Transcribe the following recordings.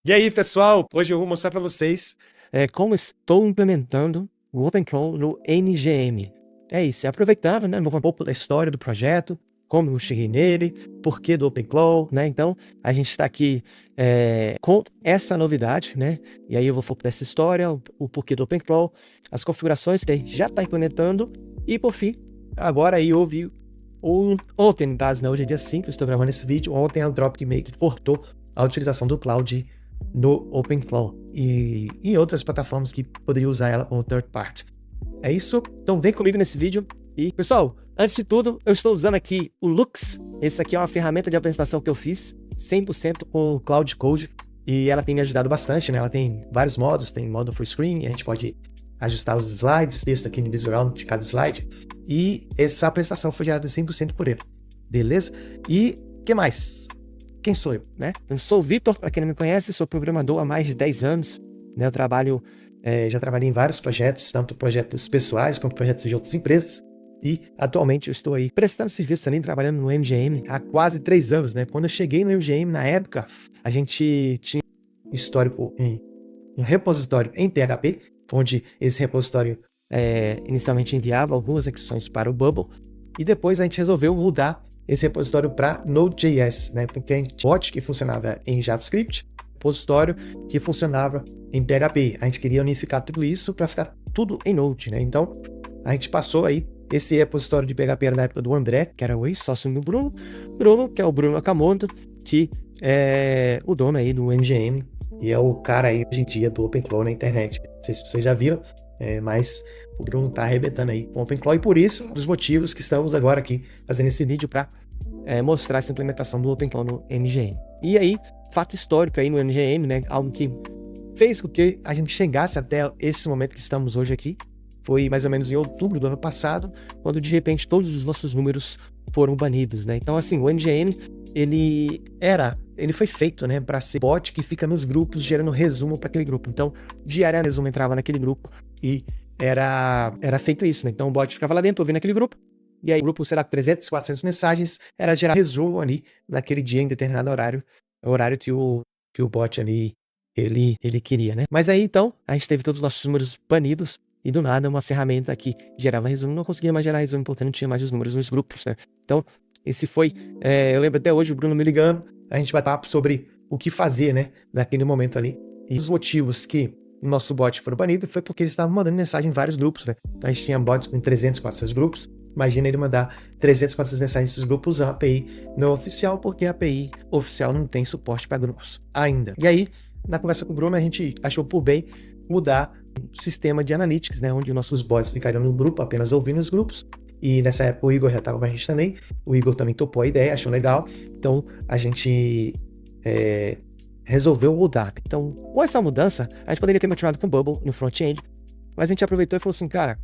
E aí, pessoal, hoje eu vou mostrar para vocês como estou implementando o OpenClaw no NGM. É isso, aproveitava, né, um pouco da história do projeto, como eu cheguei nele, porquê do OpenClaw, né? Então, a gente está aqui com essa novidade, né? E aí eu vou focar dessa história, o porquê do OpenClaw, as configurações que a gente já está implementando e, por fim, agora aí houve ontem, no caso, né, hoje é dia 5, eu estou gravando esse vídeo, ontem a Dropkey cortou a utilização do Cloud no OpenClaw e outras plataformas que poderiam usar ela como third party. É isso, então vem comigo nesse vídeo. E pessoal, antes de tudo, eu estou usando aqui o Lux. Esse aqui é uma ferramenta de apresentação que eu fiz 100% com o Cloud Code e ela tem me ajudado bastante, né? Ela tem vários modos, tem modo full screen, a gente pode ajustar os slides, texto aqui no visual de cada slide, e essa apresentação foi gerada 100% por ele, beleza? E o que mais? Quem sou eu, né? Eu sou o Vitor, para quem não me conhece, sou programador há mais de 10 anos, né? Eu trabalho, já trabalhei em vários projetos, tanto projetos pessoais como projetos de outras empresas, e atualmente eu estou aí prestando serviço ali, trabalhando no MGM há quase 3 anos, né? Quando eu cheguei no MGM, na época, a gente tinha histórico em um repositório em PHP, onde esse repositório inicialmente enviava algumas exceções para o Bubble, e depois a gente resolveu mudar esse repositório para Node.js, né? Porque a gente tinha um bot que funcionava em JavaScript, repositório que funcionava em PHP. A gente queria unificar tudo isso para ficar tudo em Node, né? Então, a gente passou aí, esse repositório de PHP era na época do André, que era o ex-sócio do Bruno, que é o Bruno Akamoto, que é o dono aí do MGM, e é o cara aí hoje em dia do OpenClaw na internet. Não sei se vocês já viram, mas o Bruno tá arrebentando aí com o OpenClaw, e por isso, um dos motivos que estamos agora aqui fazendo esse vídeo para mostrar essa implementação do OpenClaw no NGM. E aí, fato histórico aí no NGM, né, algo que fez com que a gente chegasse até esse momento que estamos hoje aqui, foi mais ou menos em outubro do ano passado, quando de repente todos os nossos números foram banidos, né? Então, assim, o NGM, ele foi feito, né, para ser bot que fica nos grupos gerando resumo para aquele grupo. Então, diariamente o resumo entrava naquele grupo e era feito isso, né? Então o bot ficava lá dentro ouvindo aquele grupo, e aí o grupo, sei lá, 300, 400 mensagens, era gerar resumo ali naquele dia em determinado horário, o horário que o bot ali ele queria, né? Mas aí então, a gente teve todos os nossos números banidos, e do nada uma ferramenta que gerava resumo não conseguia mais gerar resumo porque não tinha mais os números nos grupos, né? Então, esse foi, eu lembro até hoje o Bruno me ligando, a gente bateu papo sobre o que fazer, né, naquele momento ali. E os motivos que o nosso bot foi banido foi porque eles estavam mandando mensagem em vários grupos, né? Então a gente tinha bots com 300, 400 grupos. Imagina ele mandar 300, 400 mensagens nesses grupos usando a API não oficial, porque a API oficial não tem suporte para grupos ainda. E aí, na conversa com o Bruno, a gente achou por bem mudar o sistema de analytics, né, onde nossos bots ficariam no grupo, apenas ouvindo os grupos. E nessa época o Igor já estava com a gente também. O Igor também topou a ideia, achou legal. Então a gente resolveu mudar. Então, com essa mudança, a gente poderia ter continuado com o Bubble no front-end, mas a gente aproveitou e falou assim, cara,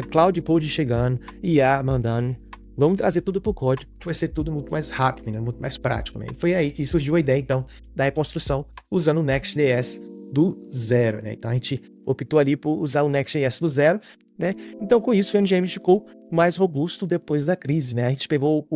Cloud Code chegando, IA mandando, vamos trazer tudo para o código, que vai ser tudo muito mais rápido, né? Muito mais prático, né? E foi aí que surgiu a ideia, então, da reconstrução usando o Next.js do zero, né? Então a gente optou ali por usar o Next.js do zero, né? Então com isso o NGM ficou mais robusto depois da crise, né? A gente pegou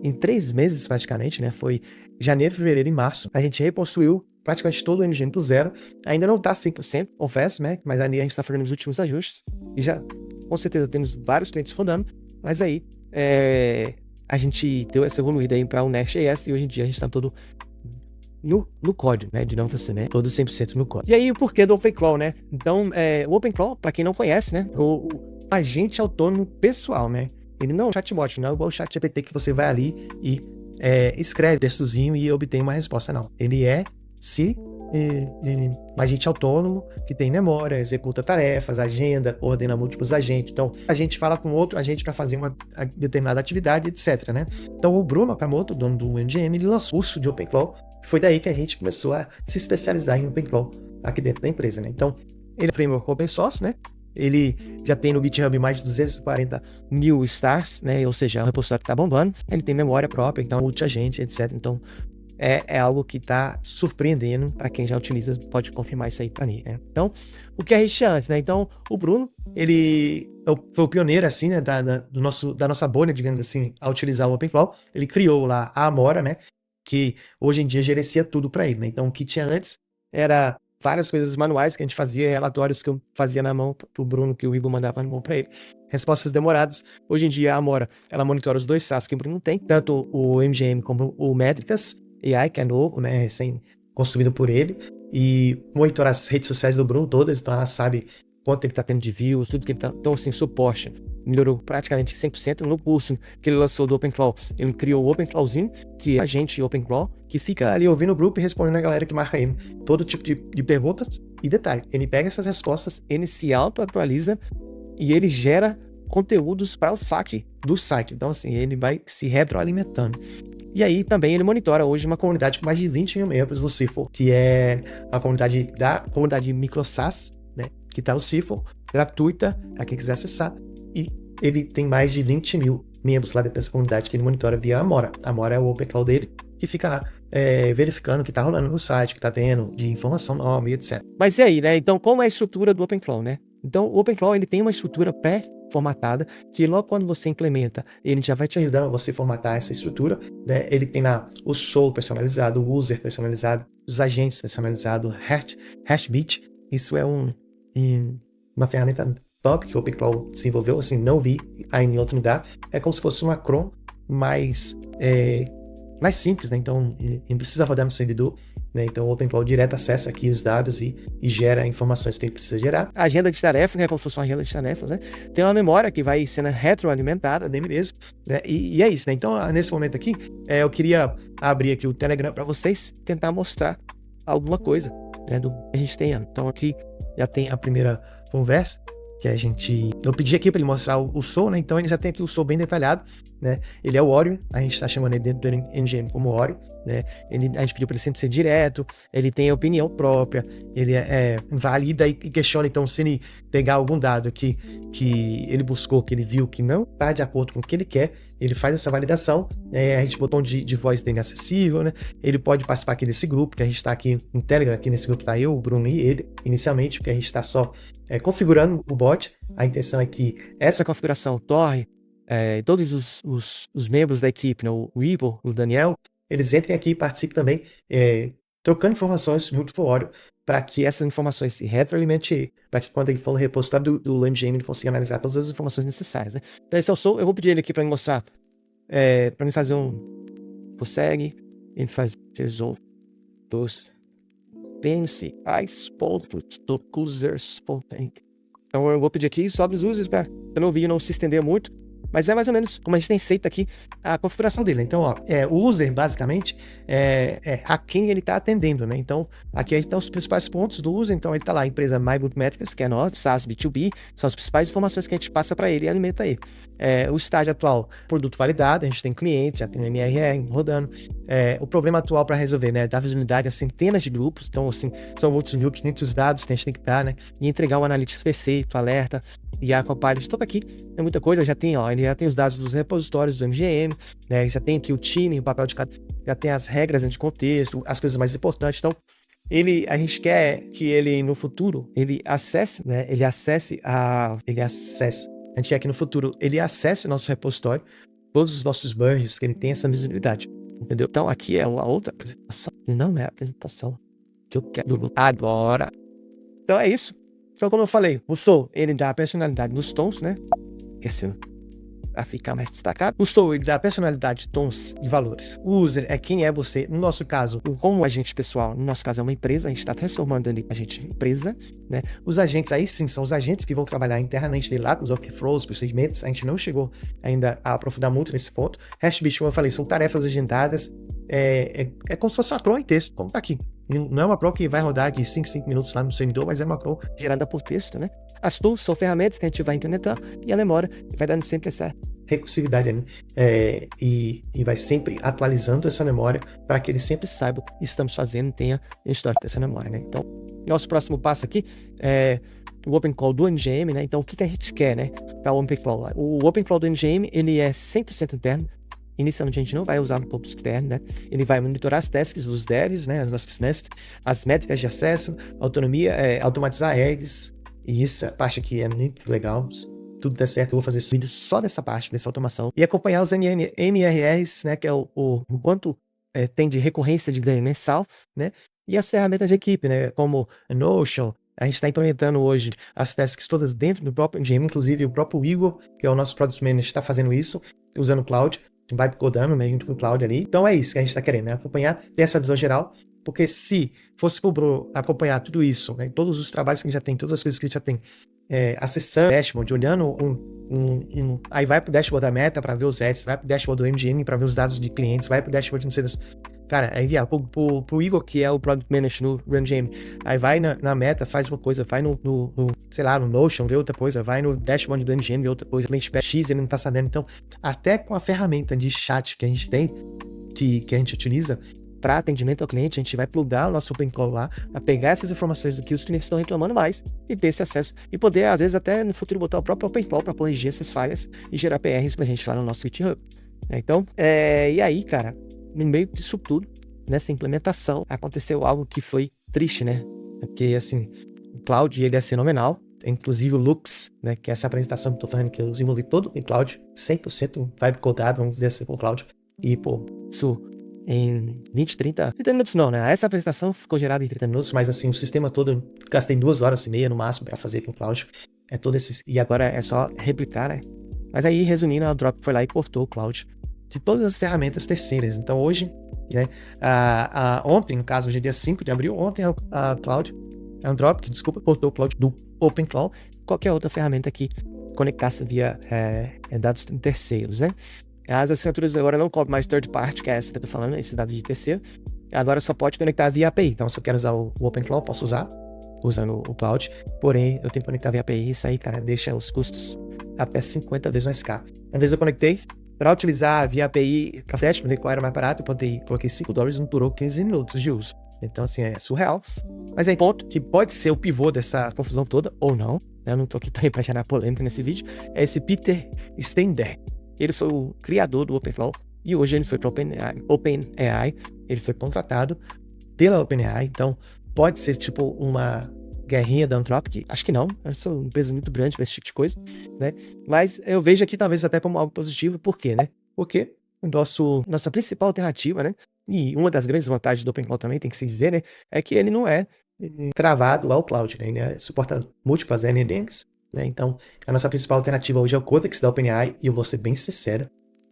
em 3 meses praticamente, né? Foi janeiro, fevereiro e março. A gente reconstruiu praticamente todo o NGM do zero. Ainda não tá 100%, confesso, né? Mas ali a gente tá fazendo os últimos ajustes e já com certeza temos vários clientes rodando, mas aí a gente deu essa evoluída aí para o Next.js e hoje em dia a gente tá todo no código, né, de não ser, né, todo 100% no código. E aí o porquê do OpenClaw, né? Então, o OpenClaw, para quem não conhece, né, o agente autônomo pessoal, né? Ele não é um chatbot, não é igual o ChatGPT que você vai ali e escreve textozinho e obtém uma resposta, não. Ele é um agente autônomo que tem memória, executa tarefas, agenda, ordena múltiplos agentes. Então, a gente fala com outro agente para fazer uma determinada atividade, etc, né? Então, o Bruno Akamoto, dono do MGM, ele lançou o curso de OpenClaw. Foi daí que a gente começou a se especializar em OpenClaw aqui dentro da empresa, né? Então, ele é um framework open source, né? Ele já tem no GitHub mais de 240 mil stars, né? Ou seja, é um repositório que tá bombando. Ele tem memória própria, então multi-agente, etc. Então, é algo que tá surpreendendo para quem já utiliza, pode confirmar isso aí para mim, né? Então, o que a gente tinha antes, né? Então, o Bruno, ele foi o pioneiro, assim, né? Da nossa bolha, digamos assim, a utilizar o OpenClaw. Ele criou lá a Amora, né? que hoje em dia gerencia tudo para ele, né? Então, o que tinha antes era várias coisas manuais que a gente fazia, relatórios que eu fazia na mão pro Bruno, que o Igor mandava na mão para ele. Respostas demoradas. Hoje em dia, a Amora, ela monitora os 2 SaaS que o Bruno tem, tanto o MGM como o Métricas AI, que é novo, né, recém-construído por ele, e monitora as redes sociais do Bruno todas, então ela sabe quanto ele tá tendo de views, tudo que ele tá. Então, assim, suporte melhorou praticamente 100% no curso que ele lançou do OpenClaw. Ele criou o OpenClawzinho, que é a gente OpenClaw, que fica ali ouvindo o grupo e respondendo a galera que marca ele. Todo tipo de perguntas e detalhe. Ele pega essas respostas, ele se auto-atualiza e ele gera conteúdos para o FAQ do site. Então, assim, ele vai se retroalimentando. E aí também ele monitora hoje uma comunidade com mais de 20 mil membros no Cifo, que é a comunidade da comunidade MicroSaaS, né? Que tá o Cifo, gratuita, a quem quiser acessar. E ele tem mais de 20 mil membros lá dentro dessa comunidade que ele monitora via Amora. A Amora é o OpenClaw dele, que fica lá verificando o que tá rolando no site, o que tá tendo de informação nova e etc. Mas e aí, né? Então, como é a estrutura do OpenClaw, né? Então, o OpenClaw, ele tem uma estrutura pré-formatada, que logo quando você implementa, ele já vai te ajudar a você formatar essa estrutura, né? Ele tem lá o solo personalizado, o user personalizado, os agentes personalizados, Hashbit. Isso é uma ferramenta top que o OpenClaw desenvolveu, assim, não vi ainda em outro lugar. É como se fosse uma cron mais simples, né? Então, não precisa rodar no servidor, né? Então, o OpenClaw direto acessa aqui os dados e gera informações que ele precisa gerar. A agenda de tarefas, né? Como se fosse uma agenda de tarefas, né? Tem uma memória que vai sendo retroalimentada dele mesmo, né? E é isso, né? Então, nesse momento aqui, eu queria abrir aqui o Telegram para vocês tentar mostrar alguma coisa, né? Do que a gente tem. Então, aqui já tem a primeira conversa que eu pedi aqui para ele mostrar o Soul, né? Então ele já tem aqui o Soul bem detalhado, né? Ele é o Oreo, a gente está chamando ele dentro do NGM como Oreo, né? A gente pediu para ele sempre ser direto, ele tem opinião própria, ele valida e questiona. Então, se ele pegar algum dado que ele buscou, que ele viu que não está de acordo com o que ele quer, ele faz essa validação, a gente botou um de voz dele acessível, né? Ele pode participar aqui desse grupo, que a gente está aqui no Telegram, aqui nesse grupo está eu, o Bruno e ele, inicialmente, porque a gente está só configurando o bot. A intenção é que essa configuração torne todos os membros da equipe, né? O Igor, o Daniel, eles entrem aqui e participem também, trocando informações junto com o Oreo, para que essas informações se retroalimentem, para que quando ele for no repositório do MGM, ele consiga analisar todas as informações necessárias, né? Então esse é o Soul. Eu vou pedir ele aqui para me mostrar, para ele fazer consegue, ele faz resolve dos pense pontos do users. Então eu vou pedir aqui sobre os users para não ouvir e não se estender muito. Mas é mais ou menos como a gente tem feito aqui a configuração dele. Então, o user, basicamente, a quem ele está atendendo, né? Então, aqui estão os principais pontos do user. Então, ele está lá, a empresa MyBootmetrics, que é nossa, SaaS B2B, são as principais informações que a gente passa para ele e alimenta ele. O estágio atual, produto validado, a gente tem clientes, já tem o MRR rodando. O problema atual para resolver, né? Dar visibilidade a centenas de grupos. Então, assim, são muitos grupos, muitos dados que a gente tem que dar, né? E entregar o analytics perfeito, alerta. E a Copilot, tudo aqui é muita coisa, já tem, ele já tem os dados dos repositórios do MGM, né? Já tem aqui o time, o papel de cada, já tem as regras de contexto, as coisas mais importantes. Então, a gente quer que ele no futuro, ele acesse, né? A gente quer que no futuro ele acesse o nosso repositório, todos os nossos merges, que ele tenha essa visibilidade, entendeu? Então, aqui é uma outra apresentação, não é a apresentação que eu quero agora. Então, é isso. Então, como eu falei, o Soul, ele dá a personalidade nos tons, né? Esse pra ficar mais destacado. O Soul, ele dá a personalidade, tons e valores. O user é quem é você. No nosso caso, como agente pessoal, no nosso caso é uma empresa, a gente está transformando ele a gente empresa, né? Os agentes aí sim são os agentes que vão trabalhar internamente dele lá, com os workflows, procedimentos. A gente não chegou ainda a aprofundar muito nesse ponto. Hashbit, como eu falei, são tarefas agendadas. É como se fosse uma cron em texto, como tá aqui. Não é uma cron que vai rodar de 5 minutos lá no servidor, mas é uma cron gerada por texto, né? As tools são ferramentas que a gente vai implementar e a memória vai dando sempre essa recursividade, né? E vai sempre atualizando essa memória para que ele sempre saiba o que estamos fazendo e tenha histórico dessa memória, né? Então, nosso próximo passo aqui é o OpenClaw do NGM, né? Então, o que a gente quer, né? Para o OpenClaw. O OpenClaw do NGM, ele é 100% interno. Inicialmente a gente não vai usar no público externo, né? Ele vai monitorar as tasks dos devs, né? As nossas nests, as métricas de acesso, autonomia, automatizar eggs. E essa parte aqui é muito legal. Se tudo der certo, eu vou fazer esse vídeo só dessa parte, dessa automação. E acompanhar os MRRs, né? Que é o quanto tem de recorrência de ganho mensal, né? E as ferramentas de equipe, né? Como Notion. A gente está implementando hoje as tasks todas dentro do próprio NGM, inclusive o próprio Igor, que é o nosso Product Manager, está fazendo isso, usando o Cloud, vai codando meio junto com o Cloud ali. Então é isso que a gente está querendo, né? Acompanhar, ter essa visão geral, porque se fosse pro Bro acompanhar tudo isso, né? Todos os trabalhos que a gente já tem, todas as coisas que a gente já tem, acessando o dashboard, olhando aí vai pro dashboard da Meta para ver os ads, vai pro dashboard do MGM para ver os dados de clientes, vai pro dashboard, não sei das... Cara, é enviar pro Igor, que é o Product Manager no RunGame. Aí vai na Meta, faz uma coisa, vai sei lá, no Notion, vê outra coisa, vai no dashboard do MGM, vê outra coisa, cliente X, ele não tá sabendo. Então, até com a ferramenta de chat que a gente tem, que a gente utiliza para atendimento ao cliente, a gente vai plugar o nosso OpenClaw lá, a pegar essas informações do que os clientes estão reclamando mais e ter esse acesso. E poder, às vezes, até no futuro botar o próprio OpenClaw para corrigir essas falhas e gerar PRs pra gente lá no nosso GitHub. Então, e aí, cara, no meio disso tudo, nessa implementação, aconteceu algo que foi triste, né? Porque, assim, o Cloud, ele é fenomenal. Inclusive o Lux, né? Que é essa apresentação que eu tô falando, que eu desenvolvi todo em Cloud, 100% vibe codado, vamos dizer assim, com o Cloud. E, pô, isso em 30 minutos não, né? Essa apresentação ficou gerada em 30 minutos, mas, assim, o sistema todo, gastei 2 horas e meia no máximo pra fazer com o Cloud. E agora é só replicar, né? Mas aí, resumindo, a Drop foi lá e cortou o Cloud de todas as ferramentas terceiras. Então hoje, né, ontem, no caso, hoje é dia 5 de abril, ontem a Drop, cortou o Cloud do OpenClaw, qualquer outra ferramenta que conectasse via dados terceiros, né? As assinaturas agora não cobrem mais third party, que é essa que eu tô falando, esse dado de terceiro. Agora só pode conectar via API. Então, se eu quero usar o OpenClaw, posso usar, usando o Cloud. Porém, eu tenho que conectar via API. Isso aí, cara, deixa os custos até 50 vezes mais caro. Uma vez eu conectei, para utilizar via API para teste, qual era mais barato, eu coloquei $5 e não durou 15 minutos de uso. Então, assim, é surreal. Mas aí, ponto que pode ser o pivô dessa confusão toda, ou não. Eu não tô aqui também para gerar polêmica nesse vídeo. É esse Peter Steinberg. Ele foi o criador do OpenClaw e hoje ele foi para OpenAI. Ele foi contratado pela OpenAI. Então, pode ser tipo uma guerrinha da Anthropic? Acho que não. Eu sou uma empresa muito grande para esse tipo de coisa, né? Mas eu vejo aqui talvez até como algo positivo. Por quê, né? Porque nossa principal alternativa, né? E uma das grandes vantagens do OpenClaw também, tem que se dizer, né? É que ele não é travado ao cloud, né? Ele suporta múltiplas NDNs, né? Então, a nossa principal alternativa hoje é o Codex da OpenAI, e eu vou ser bem sincero,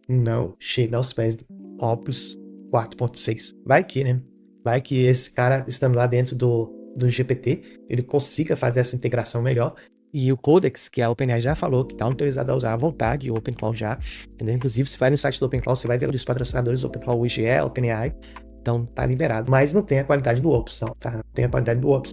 não chega aos pés do Opus 4.6. Vai que, né? Vai que esse cara, estando lá dentro do GPT, ele consiga fazer essa integração melhor. E o Codex, que a OpenAI já falou, que está autorizado a usar à vontade, o OpenClaw já, entendeu? Inclusive, se vai no site do OpenClaw, você vai ver os patrocinadores do OpenClaw, o IGE, a OpenAI, então tá liberado. Mas não tem a qualidade do Opus, tá? Não tem a qualidade do Opus.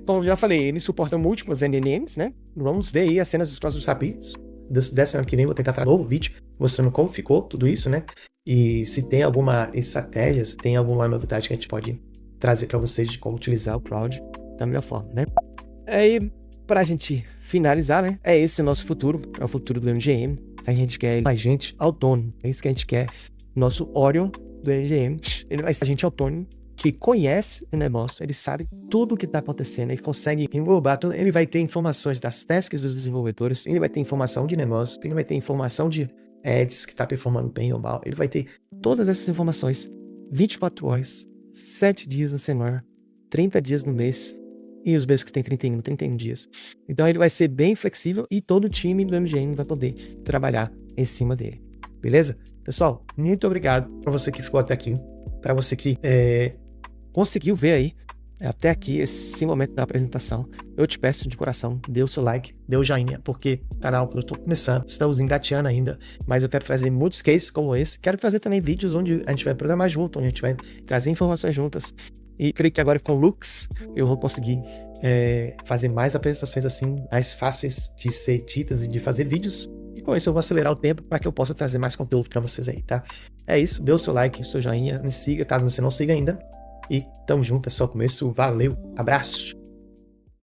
Como eu já falei, ele suporta múltiplos NNNs, né? Vamos ver aí as cenas dos próximos capítulos. Dessa semana que vem, vou tentar trazer um novo vídeo mostrando como ficou tudo isso, né? E se tem alguma estratégia, se tem alguma novidade que a gente pode trazer para vocês de como utilizar o Cloud da melhor forma, né? Aí, pra gente finalizar, né? É esse o nosso futuro, é o futuro do MGM. A gente quer mais gente autônomo, é isso que a gente quer. Nosso Orion do MGM, ele vai ser gente autônomo, que conhece o negócio, ele sabe tudo o que está acontecendo, ele consegue englobar tudo, ele vai ter informações das tasks dos desenvolvedores, ele vai ter informação de negócio, ele vai ter informação de ads que está performando bem ou mal, ele vai ter todas essas informações 24 horas, 7 dias na semana, 30 dias no mês, e os meses que tem 31 dias. Então ele vai ser bem flexível e todo o time do MGM vai poder trabalhar em cima dele. Beleza? Pessoal, muito obrigado para você que ficou até aqui, para você que conseguiu ver aí até aqui esse momento da apresentação. Eu te peço de coração, dê o seu like, dê o joinha, porque o canal eu tô começando, estamos engateando ainda, mas eu quero fazer muitos cases como esse. Quero fazer também vídeos onde a gente vai programar junto, onde a gente vai trazer informações juntas. E creio que agora com o Lux eu vou conseguir fazer mais apresentações assim, mais fáceis de ser ditas e de fazer vídeos. E com isso eu vou acelerar o tempo para que eu possa trazer mais conteúdo para vocês aí, tá? É isso, dê o seu like, o seu joinha, me siga caso você não siga ainda. E tamo junto, é só o começo. Valeu, abraço!